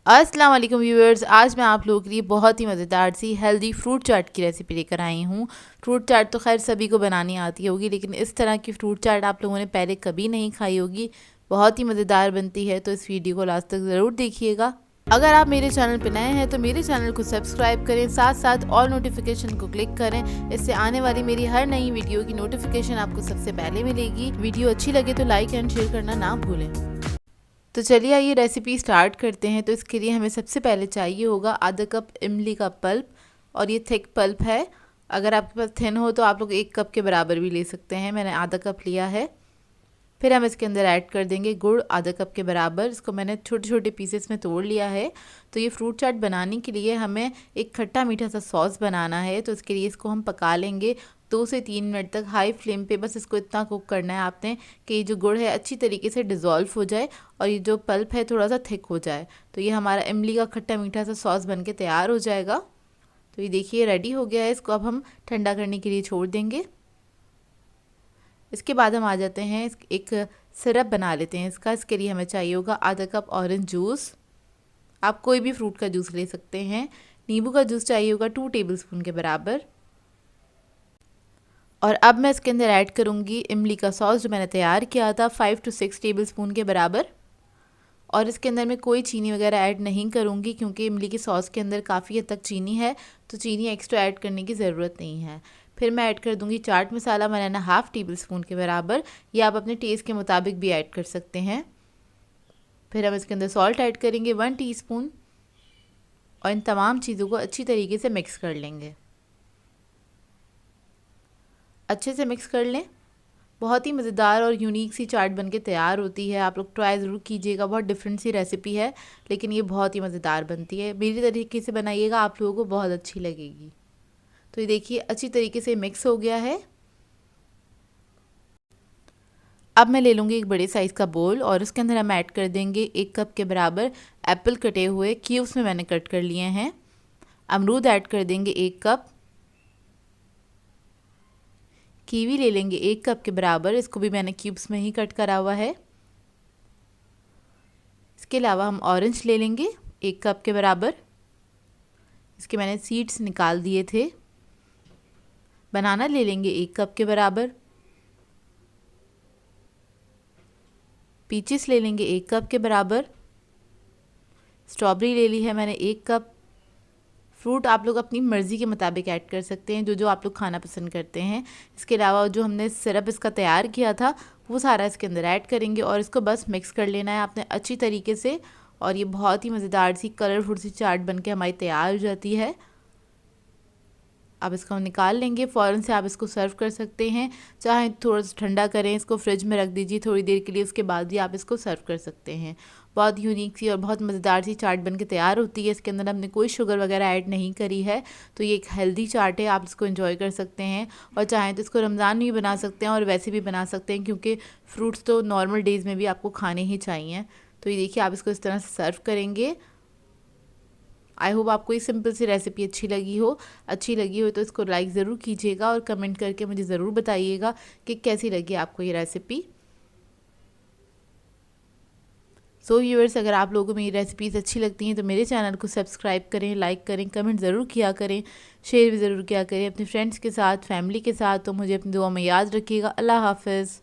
अस्सलाम वालेकुम व्यूअर्स, आज मैं आप लोगों के लिए बहुत ही मज़ेदार सी हेल्दी फ्रूट चाट की रेसिपी लेकर आई हूँ। फ्रूट चाट तो खैर सभी को बनानी आती होगी, लेकिन इस तरह की फ्रूट चाट आप लोगों ने पहले कभी नहीं खाई होगी। बहुत ही मज़ेदार बनती है, तो इस वीडियो को लास्ट तक ज़रूर देखिएगा। अगर आप मेरे चैनल पर नए हैं तो मेरे चैनल को सब्सक्राइब करें, साथ साथ ऑल नोटिफिकेशन को क्लिक करें। इससे आने वाली मेरी हर नई वीडियो की नोटिफिकेशन आपको सबसे पहले मिलेगी। वीडियो अच्छी लगे तो लाइक एंड शेयर करना ना भूलें। तो चलिए आइए रेसिपी स्टार्ट करते हैं। तो इसके लिए हमें सबसे पहले चाहिए होगा आधा कप इमली का पल्प, और ये थिक पल्प है। अगर आपके पास थिन हो तो आप लोग 1 कप के बराबर भी ले सकते हैं, मैंने आधा कप लिया है। फिर हम इसके अंदर ऐड कर देंगे गुड़ आधा कप के बराबर। इसको मैंने छोटे छोटे पीसेस में तोड़ लिया है। तो ये फ्रूट चाट बनाने के लिए हमें एक खट्टा मीठा सा सॉस बनाना है, तो इसके लिए इसको हम पका लेंगे 2 से 3 मिनट तक हाई फ्लेम पे। बस इसको इतना कुक करना है आपने कि ये जो गुड़ है अच्छी तरीके से डिज़ोल्व हो जाए और ये जो पल्प है थोड़ा सा थिक हो जाए। तो ये हमारा इमली का खट्टा मीठा सा सॉस बन के तैयार हो जाएगा। तो ये देखिए रेडी हो गया है। इसको अब हम ठंडा करने के लिए छोड़ देंगे। इसके बाद हम आ जाते हैं एक सिरप बना लेते हैं इसका। इसके लिए हमें चाहिए होगा आधा कप ऑरेंज जूस। आप कोई भी फ्रूट का जूस ले सकते हैं। नींबू का जूस चाहिए होगा 2 टेबलस्पून के बराबर। और अब मैं इसके अंदर ऐड करूँगी इमली का सॉस जो मैंने तैयार किया था 5 to 6 टेबलस्पून के बराबर। और इसके अंदर मैं कोई चीनी वगैरह ऐड नहीं करूँगी, क्योंकि इमली की सॉस के अंदर काफ़ी हद तक चीनी है, तो चीनी एक्स्ट्रा ऐड करने की ज़रूरत नहीं है। फिर मैं ऐड कर दूँगी चाट मसाला, मैंने 1/2 टेबलस्पून के बराबर। या आप अपने टेस्ट के मुताबिक भी ऐड कर सकते हैं। फिर हम इसके अंदर सॉल्ट ऐड करेंगे 1 टीस्पून, और इन तमाम चीज़ों को अच्छी तरीके से मिक्स कर लेंगे। अच्छे से मिक्स कर लें। बहुत ही मज़ेदार और यूनिक सी चाट बनके तैयार होती है। आप लोग ट्राई ज़रूर कीजिएगा। बहुत डिफरेंट सी रेसिपी है, लेकिन ये बहुत ही मज़ेदार बनती है। मेरी तरीके से बनाइएगा, आप लोगों को बहुत अच्छी लगेगी। तो ये देखिए अच्छी तरीके से मिक्स हो गया है। अब मैं ले लूँगी एक बड़े साइज़ का बोल, और उसके अंदर हम ऐड कर देंगे 1 कप के बराबर एप्पल कटे हुए, क्यूब्स में मैंने कट कर लिए हैं। अमरूद ऐड कर देंगे 1 कप। कीवी ले लेंगे 1 कप के बराबर, इसको भी मैंने क्यूब्स में ही कट करा हुआ है। इसके अलावा हम ऑरेंज ले लेंगे 1 कप के बराबर। इसके मैंने सीड्स निकाल दिए थे। बनाना ले लेंगे 1 कप के बराबर। पीचेस ले लेंगे 1 कप के बराबर। स्ट्रॉबेरी ले ली है मैंने 1 कप। फ्रूट आप लोग अपनी मर्ज़ी के मुताबिक ऐड कर सकते हैं, जो जो आप लोग खाना पसंद करते हैं। इसके अलावा जो हमने सिरप इसका तैयार किया था वो सारा इसके अंदर ऐड करेंगे, और इसको बस मिक्स कर लेना है आपने अच्छी तरीके से। और ये बहुत ही मज़ेदार सी कलरफुल सी चाट बनके हमारी तैयार हो जाती है। अब इसको हम निकाल लेंगे। फ़ौरन से आप इसको सर्व कर सकते हैं। चाहे थोड़ा सा ठंडा करें, इसको फ्रिज में रख दीजिए थोड़ी देर के लिए, उसके बाद भी आप इसको सर्व कर सकते हैं। बहुत यूनिक सी और बहुत मज़ेदार सी चाट बनके तैयार होती है। इसके अंदर हमने कोई शुगर वगैरह ऐड नहीं करी है, तो ये एक हेल्दी चाट है। आप इसको एंजॉय कर सकते हैं, और चाहें तो इसको रमज़ान में भी बना सकते हैं और वैसे भी बना सकते हैं, क्योंकि फ्रूट्स तो नॉर्मल डेज़ में भी आपको खाने ही चाहिए। तो ये देखिए आप इसको इस तरह से सर्व करेंगे। आई होप आपको ये सिंपल सी रेसिपी अच्छी लगी हो तो इसको लाइक ज़रूर कीजिएगा, और कमेंट करके मुझे ज़रूर बताइएगा कि कैसी लगी आपको ये रेसिपी। सो व्यूअर्स, अगर आप लोगों को मेरी रेसिपीज़ अच्छी लगती हैं तो मेरे चैनल को सब्सक्राइब करें, लाइक करें, कमेंट ज़रूर किया करें, शेयर भी ज़रूर किया करें अपने फ्रेंड्स के साथ, फैमिली के साथ। तो मुझे अपनी दुआ में याद रखिएगा। अल्लाह हाफ़िज़।